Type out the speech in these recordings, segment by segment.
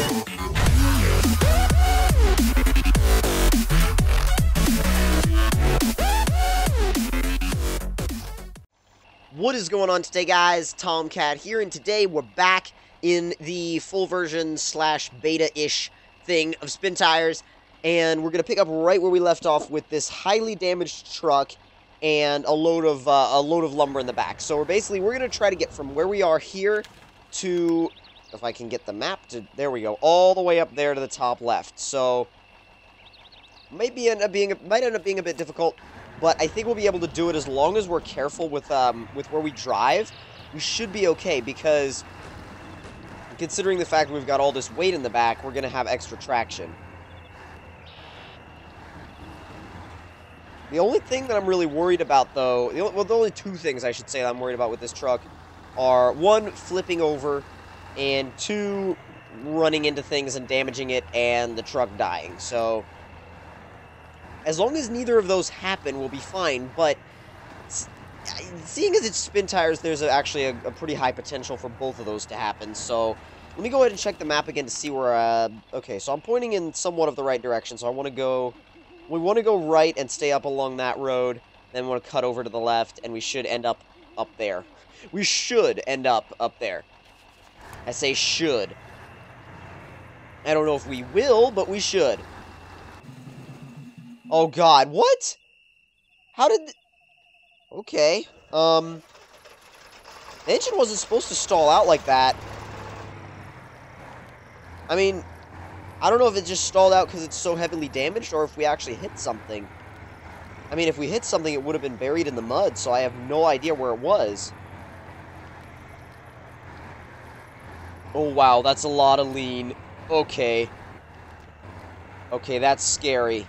What is going on today, guys? Tomcat here, and today we're back in the full version slash beta-ish thing of Spintires, and we're going to pick up right where we left off with this highly damaged truck and a load of lumber in the back. So we're going to try to get from where we are here to, if I can get the map to, there we go, all the way up there to the top left. So might end up being a bit difficult. But I think we'll be able to do it as long as we're careful with where we drive. We should be okay, because considering the fact that we've got all this weight in the back, we're going to have extra traction. The only thing that I'm really worried about, though, the only two things I should say that I'm worried about with this truck are, one, flipping over, and two, running into things and damaging it and the truck dying. So as long as neither of those happen, we'll be fine, but seeing as it's Spintires, there's actually a pretty high potential for both of those to happen, so let me go ahead and check the map again to see where, okay, so I'm pointing in somewhat of the right direction, so we want to go right and stay up along that road, then we want to cut over to the left, and we should end up there. We should end up there. I say should. I don't know if we will, but we should. Oh god, what? How did... Okay, the engine wasn't supposed to stall out like that. I mean, I don't know if it just stalled out because it's so heavily damaged, or if we actually hit something. I mean, if we hit something, it would have been buried in the mud, so I have no idea where it was. Oh wow, that's a lot of lean. Okay. Okay, that's scary.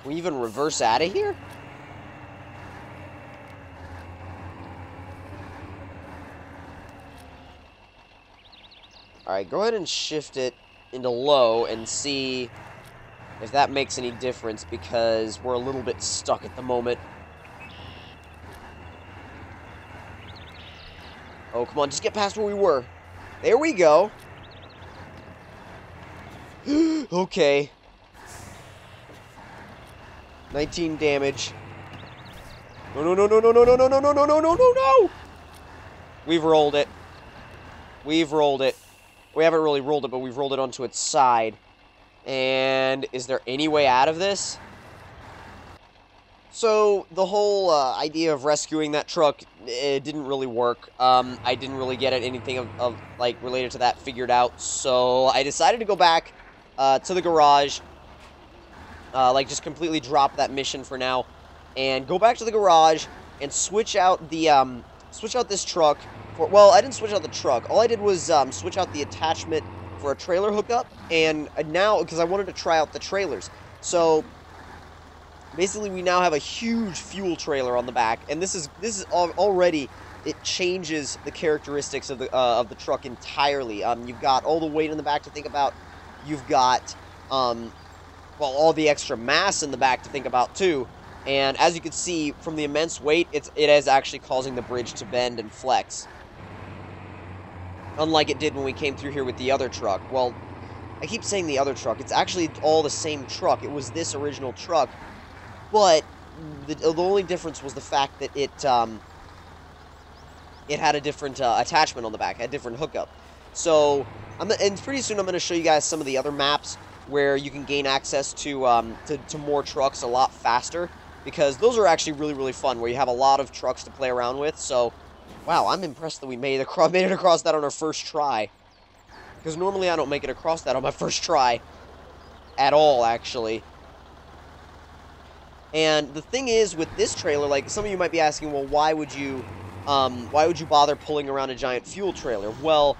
Can we even reverse out of here? Alright, go ahead and shift it into low and see if that makes any difference, because we're a little bit stuck at the moment. Oh, come on, just get past where we were. There we go. Okay. 19 damage. No, no, no, no, no, no, no, no, no, no, no, no, no, no, no! We've rolled it. We've rolled it. We haven't really rolled it, but we've rolled it onto its side. And is there any way out of this? So, the whole idea of rescuing that truck, it didn't really work. I didn't really get anything of like, related to that figured out. So, I decided to go back to the garage. Like, just completely drop that mission for now, and go back to the garage and switch out the, switch out this truck for, well, I didn't switch out the truck. All I did was, switch out the attachment for a trailer hookup, and now, because I wanted to try out the trailers. So, basically, we now have a huge fuel trailer on the back, and this is already, it changes the characteristics of the truck entirely. You've got all the weight in the back to think about. You've got, well, all the extra mass in the back to think about, too. And as you can see, from the immense weight, it is actually causing the bridge to bend and flex. Unlike it did when we came through here with the other truck. Well, I keep saying the other truck. It's actually all the same truck. It was this original truck. But the only difference was the fact that it had a different attachment on the back, a different hookup. So, and pretty soon I'm going to show you guys some of the other maps where you can gain access to more trucks a lot faster, because those are actually really, really fun, where you have a lot of trucks to play around with. So, wow, I'm impressed that we made it across that on our first try, because normally I don't make it across that on my first try at all, actually. And the thing is, with this trailer, like, some of you might be asking, well, why would you bother pulling around a giant fuel trailer? Well,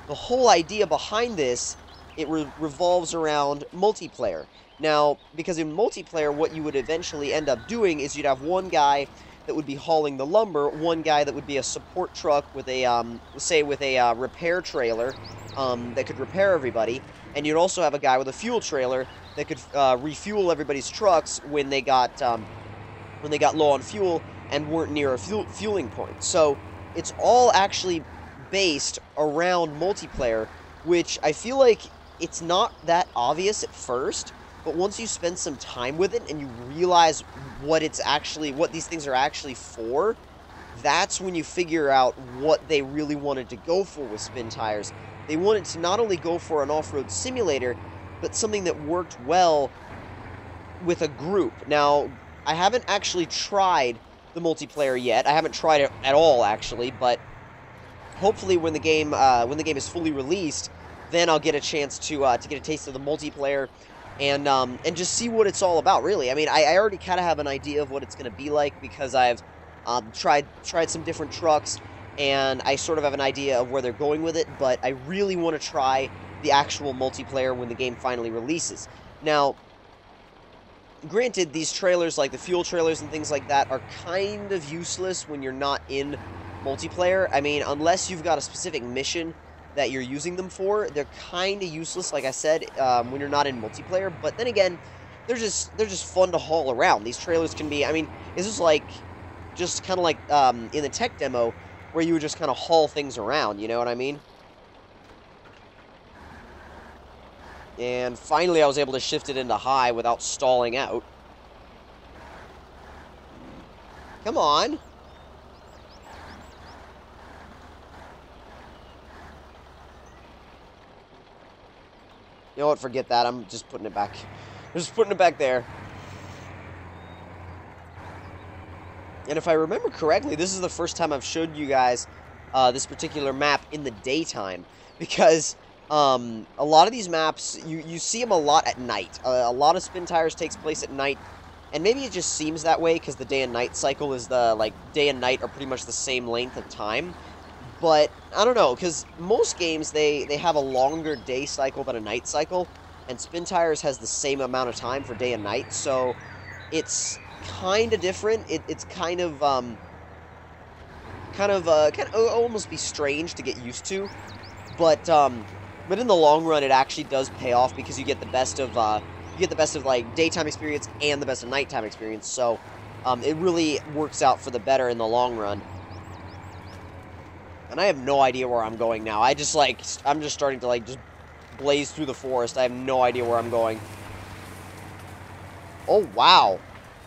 the whole idea behind this, it revolves around multiplayer. Now, because in multiplayer, what you would eventually end up doing is you'd have one guy that would be hauling the lumber, one guy that would be a support truck with a, say, with a repair trailer that could repair everybody, and you'd also have a guy with a fuel trailer that could refuel everybody's trucks when they got low on fuel and weren't near a fueling point. So it's all actually based around multiplayer, which I feel like it's not that obvious at first, but once you spend some time with it and you realize what these things are actually for, that's when you figure out what they really wanted to go for with Spintires. They wanted to not only go for an off-road simulator, but something that worked well with a group. Now, I haven't actually tried the multiplayer yet. I haven't tried it at all, actually, but hopefully when the game is fully released, then I'll get a chance to get a taste of the multiplayer and just see what it's all about, really. I mean, I already kind of have an idea of what it's going to be like because I've tried some different trucks, and I sort of have an idea of where they're going with it, but I really want to try the actual multiplayer when the game finally releases. Now, granted, these trailers, like the fuel trailers and things like that, are kind of useless when you're not in multiplayer. I mean, unless you've got a specific mission that you're using them for, they're kind of useless, like I said, when you're not in multiplayer. But then again, they're just fun to haul around. These trailers can be, I mean, this is like, just kind of like in the tech demo, where you would just kind of haul things around, you know what I mean? And finally, I was able to shift it into high without stalling out. Come on. You know what? Forget that. I'm just putting it back. I'm just putting it back there. And if I remember correctly, this is the first time I've showed you guys this particular map in the daytime. Because a lot of these maps, you see them a lot at night. A lot of Spintires takes place at night. And maybe it just seems that way because the day and night cycle is day and night are pretty much the same length of time. But, I don't know, because most games, they have a longer day cycle than a night cycle. And Spintires has the same amount of time for day and night. So, it's kind of different. It's kind of almost be strange to get used to, but in the long run, it actually does pay off because you get the best of like daytime experience and the best of nighttime experience. So it really works out for the better in the long run. And I have no idea where I'm going now. I'm just starting to just blaze through the forest. I have no idea where I'm going. Oh wow.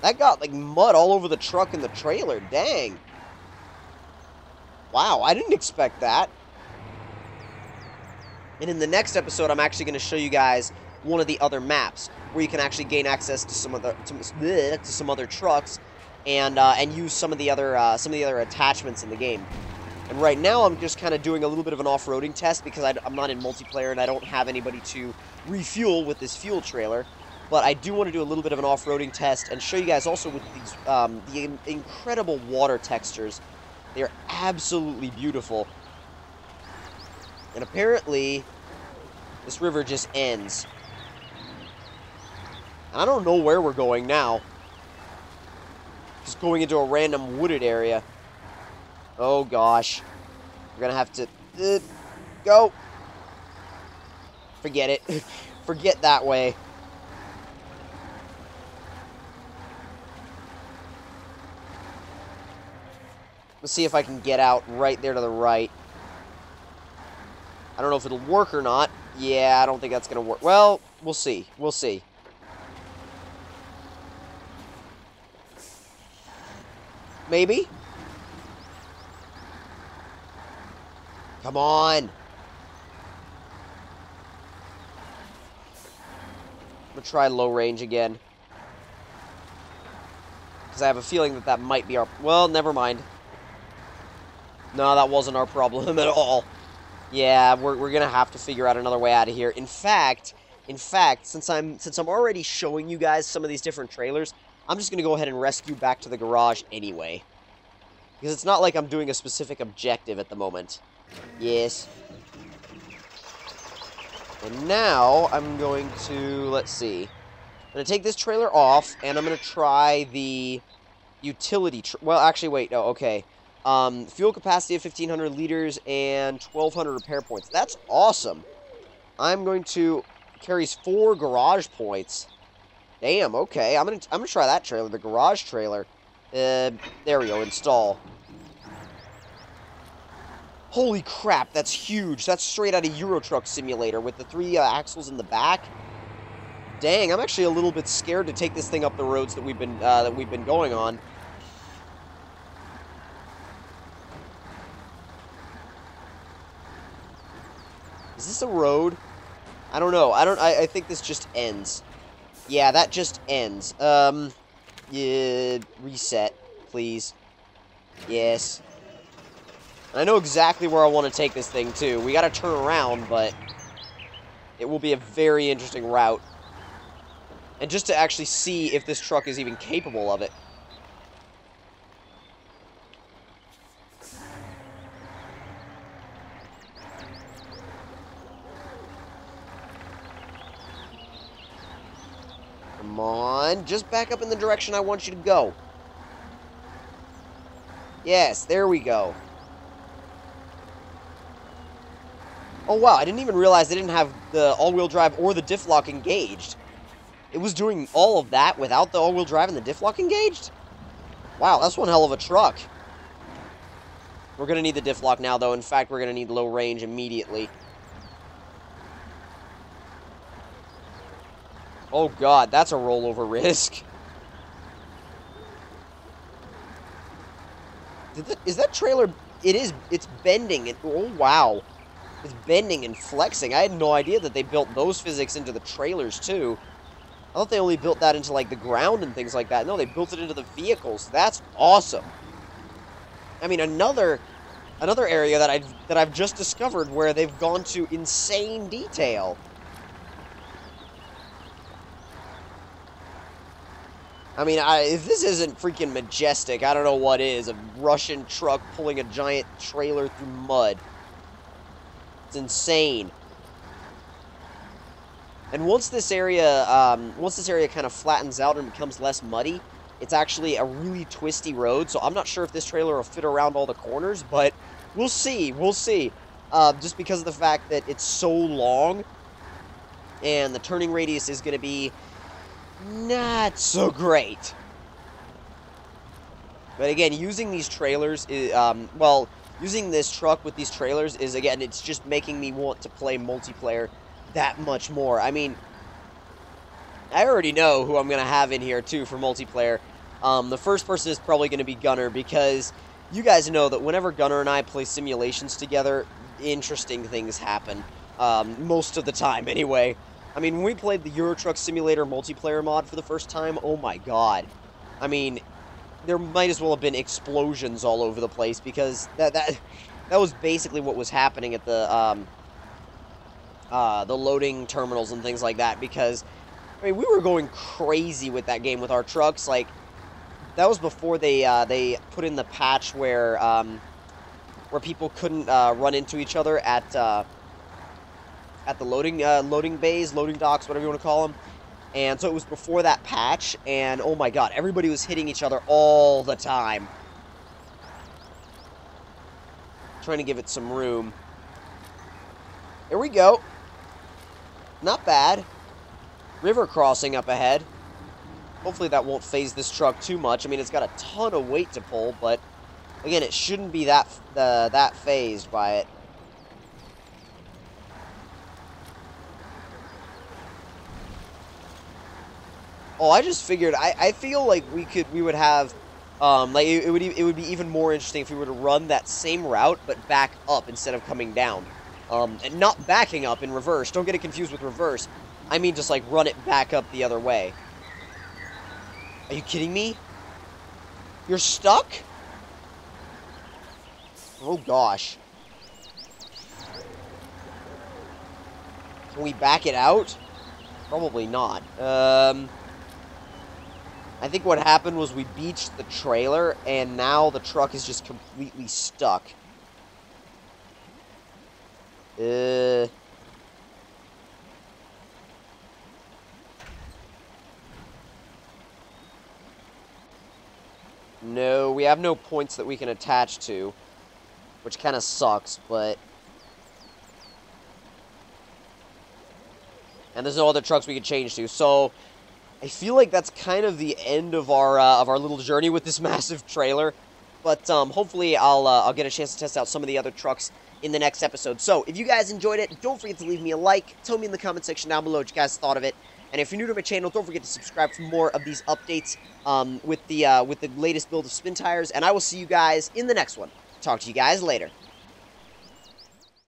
That got, like, mud all over the truck and the trailer. Dang. Wow, I didn't expect that. And in the next episode, I'm actually going to show you guys one of the other maps, where you can actually gain access to some other trucks, and use some of the other attachments in the game. And right now, I'm just kind of doing a little bit of an off-roading test, because I'm not in multiplayer, and I don't have anybody to refuel with this fuel trailer. But I do want to do a little bit of an off-roading test and show you guys also with these the incredible water textures. They're absolutely beautiful. And apparently, this river just ends. And I don't know where we're going now. Just going into a random wooded area. Oh gosh. We're gonna have to go. Forget it. Forget that way. Let's see if I can get out right there to the right. I don't know if it'll work or not. Yeah, I don't think that's going to work. Well, we'll see. We'll see. Maybe. Come on. I'm going to try low range again. Because I have a feeling that might be our... Well, never mind. No, that wasn't our problem at all. Yeah, we're going to have to figure out another way out of here. In fact, since I'm already showing you guys some of these different trailers, I'm just going to go ahead and rescue back to the garage anyway. Because it's not like I'm doing a specific objective at the moment. Yes. And now I'm going to, let's see. I'm going to take this trailer off, and I'm going to try the utility... Well, actually, wait, no, okay. Fuel capacity of 1,500 liters and 1,200 repair points. That's awesome. I'm going to... Carries 4 garage points. Damn, okay. I'm gonna try that trailer, the garage trailer. There we go, install. Holy crap, that's huge. That's straight out of Euro Truck Simulator with the 3 axles in the back. Dang, I'm actually a little bit scared to take this thing up the roads that we've been going on. Is this a road? I don't know. I think this just ends. Yeah, that just ends. Yeah, reset, please. Yes. I know exactly where I want to take this thing, too. We gotta turn around, but it will be a very interesting route. And just to actually see if this truck is even capable of it. Come on, just back up in the direction I want you to go. Yes, there we go. Oh wow, I didn't even realize they didn't have the all-wheel drive or the diff lock engaged. It was doing all of that without the all-wheel drive and the diff lock engaged? Wow, that's one hell of a truck. We're going to need the diff lock now, though. In fact, we're going to need low range immediately. Oh god, that's a rollover risk. Is that trailer... It's bending. Oh wow. It's bending and flexing. I had no idea that they built those physics into the trailers, too. I thought they only built that into, like, the ground and things like that. No, they built it into the vehicles. That's awesome. I mean, another area that I've just discovered where they've gone to insane detail. I mean, if this isn't freaking majestic, I don't know what is. A Russian truck pulling a giant trailer through mud. It's insane. And once this area kind of flattens out and becomes less muddy, it's actually a really twisty road. So I'm not sure if this trailer will fit around all the corners, but we'll see. We'll see. Just because of the fact that it's so long, and the turning radius is going to be not so great. But again, using these trailers is, well, using this truck with these trailers is, again, it's just making me want to play multiplayer that much more. I mean, I already know who I'm going to have in here, too, for multiplayer. The first person is probably going to be Gunner, because you guys know that whenever Gunner and I play simulations together, interesting things happen. Most of the time, anyway. I mean, when we played the Euro Truck Simulator multiplayer mod for the first time, oh my god. I mean, there might as well have been explosions all over the place, because that was basically what was happening at the loading terminals and things like that, because, I mean, we were going crazy with that game with our trucks. Like, that was before they put in the patch where people couldn't run into each other at the loading bays, loading docks, whatever you want to call them. And so it was before that patch, and oh my god, everybody was hitting each other all the time. Trying to give it some room. Here we go. Not bad. River crossing up ahead. Hopefully that won't phase this truck too much. I mean, it's got a ton of weight to pull, but again, it shouldn't be that phased by it. Oh, I just figured, I feel like we would have, like, it would be even more interesting if we were to run that same route, but back up instead of coming down. And not backing up in reverse. Don't get it confused with reverse. I mean just, like, run it back up the other way. Are you kidding me? You're stuck? Oh, gosh. Can we back it out? Probably not. I think what happened was we beached the trailer, and now the truck is just completely stuck. No, we have no points that we can attach to, which kind of sucks, but... And there's no other trucks we can change to, so... I feel like that's kind of the end of our little journey with this massive trailer. But hopefully I'll get a chance to test out some of the other trucks in the next episode. So if you guys enjoyed it, don't forget to leave me a like. Tell me in the comment section down below what you guys thought of it. And if you're new to my channel, don't forget to subscribe for more of these updates with the latest build of spin tires. And I will see you guys in the next one. Talk to you guys later.